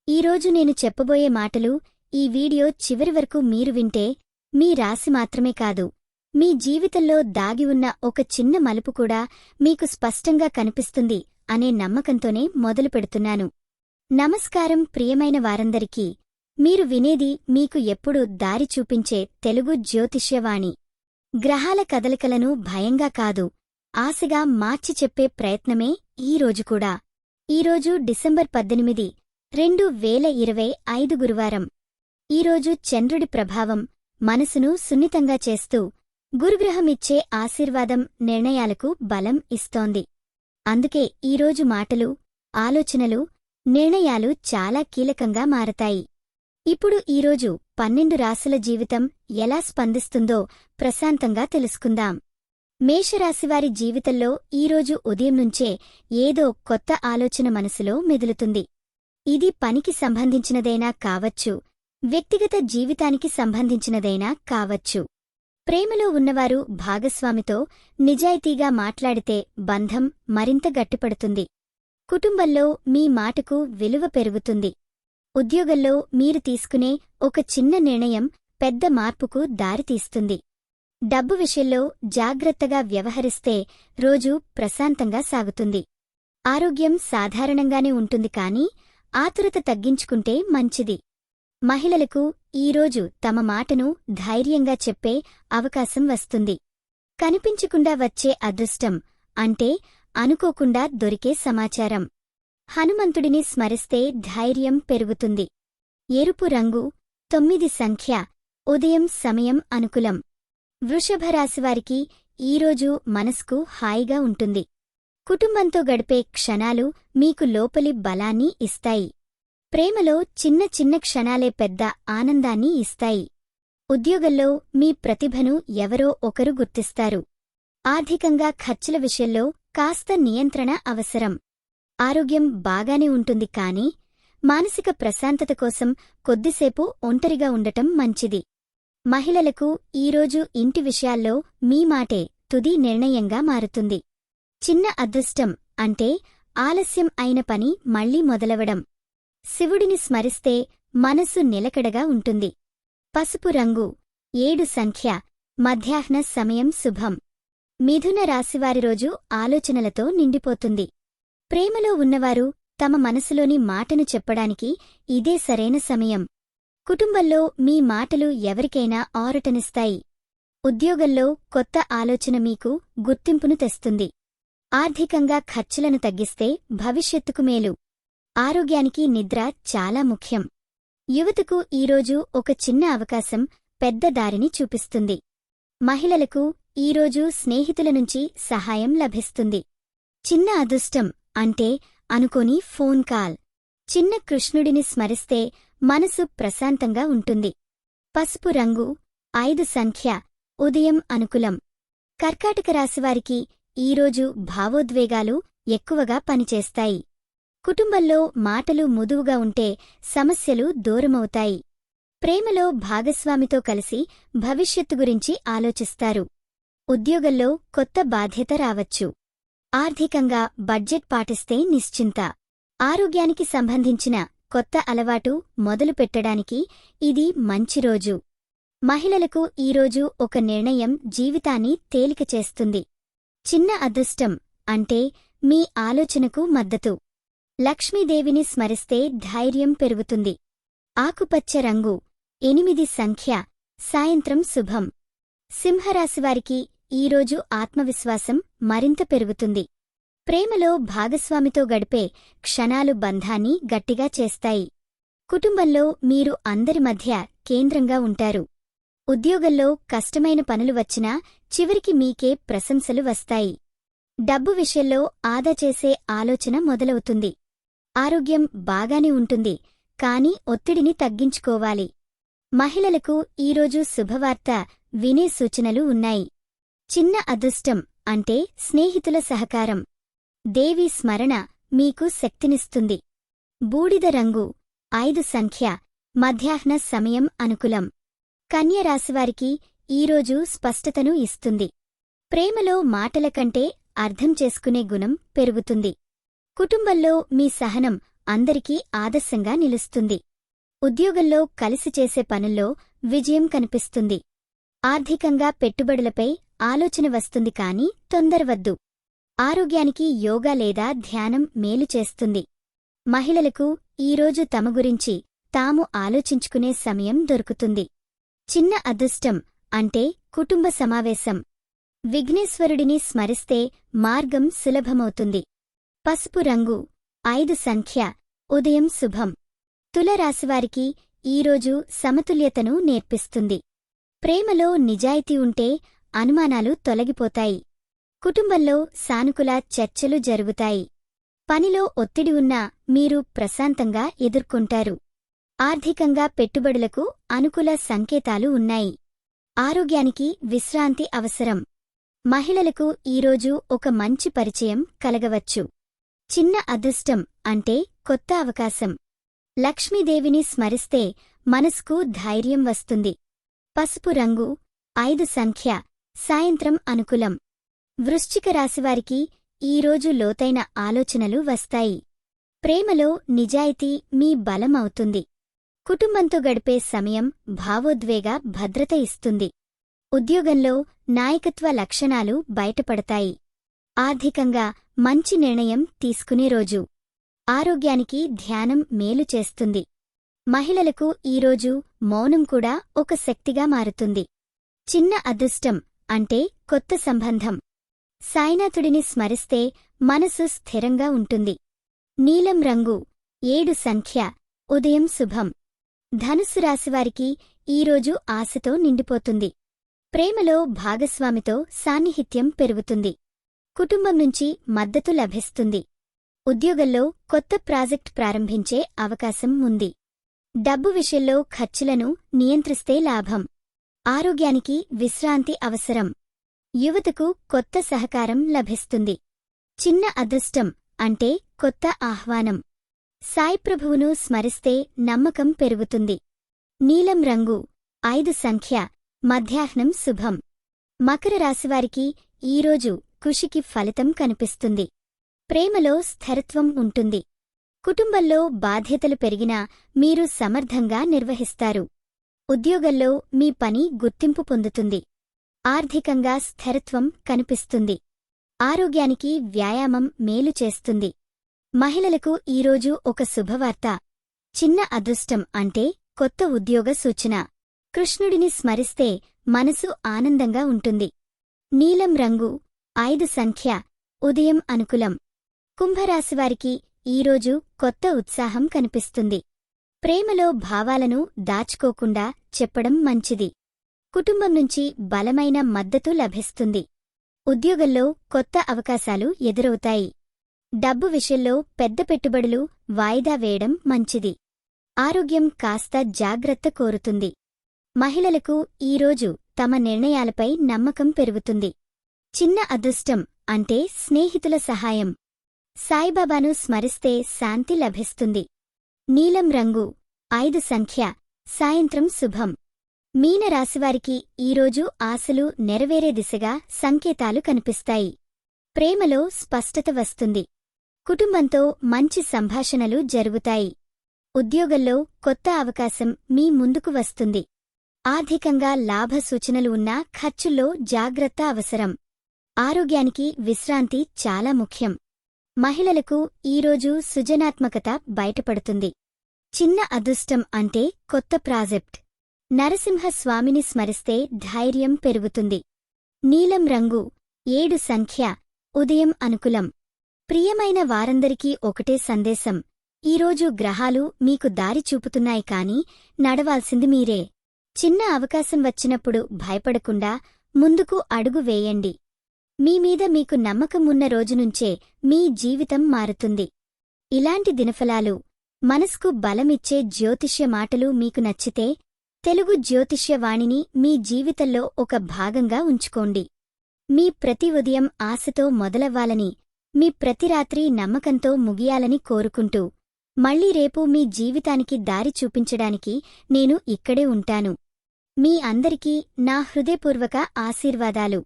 ఈరోజు నేను చెప్పబోయే మాటలు ఈ వీడియో చివరి వరకు మీరు వింటే మీ రాశి మాత్రమే కాదు, మీ జీవితంలో దాగి ఉన్న ఒక చిన్న మలుపు కూడా మీకు స్పష్టంగా కనిపిస్తుంది అనే నమ్మకంతోనే మొదలు పెడుతున్నాను. నమస్కారం ప్రియమైన వారందరికీ. మీరు వినేది మీకు ఎప్పుడు దారి చూపించే తెలుగు జ్యోతిష్యవాణి. గ్రహాల కదలికలను భయంగా కాదు, ఆశగా మార్చి చెప్పే ప్రయత్నమే ఈరోజు కూడా. ఈరోజు డిసెంబర్ 18, 2025 గురువారం. ఈరోజు చంద్రుడి ప్రభావం మనసును సున్నితంగా చేస్తూ గురుగ్రహమిచ్చే ఆశీర్వాదం నిర్ణయాలకు బలం ఇస్తోంది. అందుకే ఈరోజు మాటలు, ఆలోచనలు, నిర్ణయాలు చాలా కీలకంగా మారతాయి. ఇప్పుడు ఈరోజు 12 రాశుల జీవితం ఎలా స్పందిస్తుందో ప్రశాంతంగా తెలుసుకుందాం. మేషరాశివారి జీవితంలో ఈరోజు ఉదయం నుంచే ఏదో కొత్త ఆలోచన మనసులో మెదులుతుంది. ఇది పనికి సంబంధించినదైనా కావచ్చు, వ్యక్తిగత జీవితానికి సంబంధించినదైనా కావచ్చు. ప్రేమలో ఉన్నవారు భాగస్వామితో నిజాయితీగా మాట్లాడితే బంధం మరింత గట్టిపడుతుంది. కుటుంబంలో మీ మాటకు విలువ పెరుగుతుంది. ఉద్యోగంలో మీరు తీసుకునే ఒక చిన్న నిర్ణయం పెద్ద మార్పుకు దారితీస్తుంది. డబ్బు విషయంలో జాగ్రత్తగా వ్యవహరిస్తే రోజు ప్రశాంతంగా సాగుతుంది. ఆరోగ్యం సాధారణంగానే ఉంటుంది కానీ ఆతురత తగ్గించుకుంటే మంచిది. మహిళలకు ఈరోజు తమ మాటను ధైర్యంగా చెప్పే అవకాశం వస్తుంది. కనిపించకుండా వచ్చే అదృష్టం అంటే అనుకోకుండా దొరికే సమాచారం. హనుమంతుడిని స్మరిస్తే ధైర్యం పెరుగుతుంది. ఎరుపు రంగు 9 సంఖ్య. ఉదయం సమయం అనుకూలం. వృషభరాశివారికి ఈరోజు మనసుకు హాయిగా ఉంటుంది. కుటుంబంతో గడిపే క్షణాలు మీకు లోపలి బలాన్ని ఇస్తాయి. ప్రేమలో చిన్న చిన్న క్షణాలే పెద్ద ఆనందాన్ని ఇస్తాయి. ఉద్యోగంలో మీ ప్రతిభను ఎవరో ఒకరు గుర్తిస్తారు. ఆర్థికంగా ఖర్చుల విషయంలో కాస్త నియంత్రణ అవసరం. ఆరోగ్యం బాగానే ఉంటుంది కానీ మానసిక ప్రశాంతత కోసం కొద్దిసేపు ఒంటరిగా ఉండటం మంచిది. మహిళలకు ఈరోజు ఇంటి విషయాల్లో మీ మాటే తుది నిర్ణయంగా మారుతుంది. చిన్న అదృష్టం అంటే ఆలస్యం అయిన పని మళ్లీ మొదలవడం. శివుడిని స్మరిస్తే మనసు నిలకడగా ఉంటుంది. పసుపు రంగు 7 సంఖ్య. మధ్యాహ్న సమయం శుభం. మిథున రాశివారి రోజు ఆలోచనలతో నిండిపోతుంది. ప్రేమలో ఉన్నవారు తమ మనసులోని మాటను చెప్పడానికి ఇదే సరైన సమయం. కుటుంబంలో మీ మాటలు ఎవరికైనా ఆరటనిస్తాయి. ఉద్యోగంలో కొత్త ఆలోచన మీకు గుర్తింపును తెస్తుంది. ఆర్థికంగా ఖర్చులను తగ్గిస్తే భవిష్యత్తుకు మేలు. ఆరోగ్యానికి నిద్ర చాలా ముఖ్యం. యువతకు ఈరోజు ఒక చిన్న అవకాశం పెద్ద దారిని చూపిస్తుంది. మహిళలకు ఈరోజు స్నేహితుల నుంచి సహాయం లభిస్తుంది. చిన్న అదృష్టం అంటే అనుకోని ఫోన్ కాల్. చిన్న కృష్ణుడిని స్మరిస్తే మనసు ప్రశాంతంగా ఉంటుంది. పసుపు రంగు 5 సంఖ్య. ఉదయం అనుకూలం. కర్కాటక రాశివారికి ఈరోజు భావోద్వేగాలు ఎక్కువగా పనిచేస్తాయి. కుటుంబంలో మాటలు ముదువుగా ఉంటే సమస్యలు దూరమవుతాయి. ప్రేమలో భాగస్వామితో కలిసి భవిష్యత్తు గురించి ఆలోచిస్తారు. ఉద్యోగంలో కొత్త బాధ్యత రావచ్చు. ఆర్థికంగా బడ్జెట్ పాటిస్తే నిశ్చింత. ఆరోగ్యానికి సంబంధించిన కొత్త అలవాటు మొదలు పెట్టడానికి ఇది మంచి రోజు. మహిళలకు ఈరోజు ఒక నిర్ణయం జీవితాన్ని తేలిక చేస్తుంది. చిన్న అదృష్టం అంటే మీ ఆలోచనకు మద్దతు. లక్ష్మీదేవిని స్మరిస్తే ధైర్యం పెరుగుతుంది. ఆకుపచ్చ రంగు 8 సంఖ్య. సాయంత్రం శుభం. సింహరాశివారికి ఈరోజు ఆత్మవిశ్వాసం మరింత పెరుగుతుంది. ప్రేమలో భాగస్వామితో గడిపే క్షణాలు బంధాన్ని గట్టిగా చేస్తాయి. కుటుంబంలో మీరు అందరి మధ్య కేంద్రంగా ఉంటారు. ఉద్యోగంలో కష్టమైన పనులు వచ్చినా చివరికి మీకే ప్రశంసలు వస్తాయి. డబ్బు విషయంలో ఆదా చేసే ఆలోచన మొదలవుతుంది. ఆరోగ్యం బాగానే ఉంటుంది కానీ ఒత్తిడిని తగ్గించుకోవాలి. మహిళలకు ఈరోజు శుభవార్త వినే సూచనలు ఉన్నాయి. చిన్న అదృష్టం అంటే స్నేహితుల సహకారం. దేవీ స్మరణ మీకు శక్తినిస్తుంది. బూడిద రంగు 5 సంఖ్య. మధ్యాహ్న సమయం అనుకూలం. కన్య రాశివారికి ఈరోజు స్పష్టతను ఇస్తుంది. ప్రేమలో మాటల కంటే అర్థం చేసుకునే గుణం పెరుగుతుంది. కుటుంబంలో మీ సహనం అందరికీ ఆదర్శంగా నిలుస్తుంది. ఉద్యోగంలో కలిసి చేసే పనుల్లో విజయం కనిపిస్తుంది. ఆర్థికంగా పెట్టుబడులపై ఆలోచన వస్తుంది కానీ తొందరవద్దు. ఆరోగ్యానికి యోగా లేదా ధ్యానం మేలు చేస్తుంది. మహిళలకు ఈరోజు తమ గురించి తాము ఆలోచించుకునే సమయం దొరుకుతుంది. చిన్న అదృష్టం అంటే కుటుంబ సమావేశం. విఘ్నేశ్వరుడిని స్మరిస్తే మార్గం సులభమవుతుంది. పసుపు రంగు 5 సంఖ్య ఉదయం శుభం. తులరాశివారికి ఈరోజు సమతుల్యతను నేర్పిస్తుంది. ప్రేమలో నిజాయితీ ఉంటే అనుమానాలు తొలగిపోతాయి. కుటుంబంలో సానుకూల చర్చలు జరుగుతాయి. పనిలో ఒత్తిడి ఉన్నా మీరు ప్రశాంతంగా ఎదుర్కొంటారు. ఆర్థికంగా పెట్టుబడులకు అనుకూల సంకేతాలు ఉన్నాయి. ఆరోగ్యానికి విశ్రాంతి అవసరం. మహిళలకు ఈరోజు ఒక మంచి పరిచయం కలగవచ్చు. చిన్న అదృష్టం అంటే కొత్త అవకాశం. లక్ష్మీదేవిని స్మరిస్తే మనసుకు ధైర్యం వస్తుంది. పసుపు రంగు 5 సంఖ్య సాయంత్రం అనుకూలం. వృశ్చిక రాశివారికి ఈరోజు లోతైన ఆలోచనలు వస్తాయి. ప్రేమలో నిజాయితీ మీ బలం అవుతుంది. కుటుంబంతో గడిపే సమయం భావోద్వేగ భద్రత ఇస్తుంది. ఉద్యోగంలో నాయకత్వ లక్షణాలు బయటపడతాయి. ఆర్థికంగా మంచి నిర్ణయం తీసుకునే రోజు. ఆరోగ్యానికి ధ్యానం మేలు చేస్తుంది. మహిళలకు ఈరోజు మౌనం కూడా ఒక శక్తిగా మారుతుంది. చిన్న అదృష్టం అంటే కొత్త సంబంధం. సాయినాథుడిని స్మరిస్తే మనసు స్థిరంగా ఉంటుంది. నీలం రంగు 7 సంఖ్య ఉదయం శుభం. ధనుస్సు రాశివారికి ఈరోజు ఆశతో నిండిపోతుంది. ప్రేమలో భాగస్వామితో సాన్నిహిత్యం పెరుగుతుంది. కుటుంబం నుంచి మద్దతు లభిస్తుంది. ఉద్యోగంలో కొత్త ప్రాజెక్ట్ ప్రారంభించే అవకాశం ఉంది. డబ్బు విషయంలో ఖర్చులను నియంత్రిస్తే లాభం. ఆరోగ్యానికి విశ్రాంతి అవసరం. యువతకు కొత్త సహకారం లభిస్తుంది. చిన్న అదృష్టం అంటే కొత్త ఆహ్వానం. సాయిప్రభువును స్మరిస్తే నమ్మకం పెరుగుతుంది. నీలం రంగు 5 సంఖ్య మధ్యాహ్నం శుభం. మకర రాశివారికి ఈరోజు కృషికి ఫలితం కనిపిస్తుంది. ప్రేమలో స్థిరత్వం ఉంటుంది. కుటుంబంలో బాధ్యతలు పెరిగినా మీరు సమర్థంగా నిర్వహిస్తారు. ఉద్యోగంలో మీ పని గుర్తింపు పొందుతుంది. ఆర్థికంగా స్థిరత్వం కనిపిస్తుంది. ఆరోగ్యానికి వ్యాయామం మేలు చేస్తుంది. మహిళలకు ఈరోజు ఒక శుభవార్త. చిన్న అదృష్టం అంటే కొత్త ఉద్యోగ సూచన. కృష్ణుడిని స్మరిస్తే మనసు ఆనందంగా ఉంటుంది. నీలం రంగు 5 సంఖ్య ఉదయం అనుకూలం. కుంభరాశివారికి ఈరోజు కొత్త ఉత్సాహం కనిపిస్తుంది. ప్రేమలో భావాలను దాచుకోకుండా చెప్పడం మంచిది. కుటుంబం నుంచి బలమైన మద్దతు లభిస్తుంది. ఉద్యోగంలో కొత్త అవకాశాలు ఎదురవుతాయి. డబ్బు విషయంలో పెద్ద పెట్టుబడులు వాయిదా వేయడం మంచిది. ఆరోగ్యం కాస్త జాగ్రత్త కోరుతుంది. మహిళలకు ఈరోజు తమ నిర్ణయాలపై నమ్మకం పెరుగుతుంది. చిన్న అదృష్టం అంటే స్నేహితుల సహాయం. సాయిబాబాను స్మరిస్తే శాంతి లభిస్తుంది. నీలం రంగు 5 సంఖ్య సాయంత్రం శుభం. మీనరాశివారికి ఈరోజు ఆశలు నెరవేరే దిశగా సంకేతాలు కనిపిస్తాయి. ప్రేమలో స్పష్టత వస్తుంది. కుటుంబంతో మంచి సంభాషణలు జరుగుతాయి. ఉద్యోగంలో కొత్త అవకాశం మీ ముందుకు వస్తుంది. ఆర్థికంగా లాభ సూచనలు ఉన్నా ఖర్చుల్లో జాగ్రత్త అవసరం. ఆరోగ్యానికి విశ్రాంతి చాలా ముఖ్యం. మహిళలకు ఈరోజు సృజనాత్మకత బయటపడుతుంది. చిన్న అదృష్టం అంటే కొత్త ప్రాజెక్ట్. నరసింహస్వామిని స్మరిస్తే ధైర్యం పెరుగుతుంది. నీలం రంగు 7 సంఖ్య ఉదయం అనుకూలం. ప్రియమైన వారందరికీ ఒకటే సందేశం. ఈరోజు గ్రహాలు మీకు దారి చూపుతున్నాయి కాని నడవాల్సింది మీరే. చిన్న అవకాశం వచ్చినప్పుడు భయపడకుండా ముందుకు అడుగు వేయండి. మీమీద మీకు నమ్మకం ఉన్న రోజునుంచే మీ జీవితం మారుతుంది. ఇలాంటి దినఫలాలు మనస్కు బలమిచ్చే జ్యోతిష్య మాటలు మీకు నచ్చితే తెలుగు జ్యోతిష్యవాణిని మీ జీవితంలో ఒక భాగంగా ఉంచుకోండి. మీ ప్రతి ఉదయం ఆశతో మొదలవ్వాలని, మీ ప్రతి రాత్రి నమ్మకంతో ముగియాలని కోరుకుంటూ మళ్లీ రేపు మీ జీవితానికి దారి చూపించడానికి నేను ఇక్కడే ఉంటాను. మీ అందరికీ నా హృదయపూర్వక ఆశీర్వాదాలు.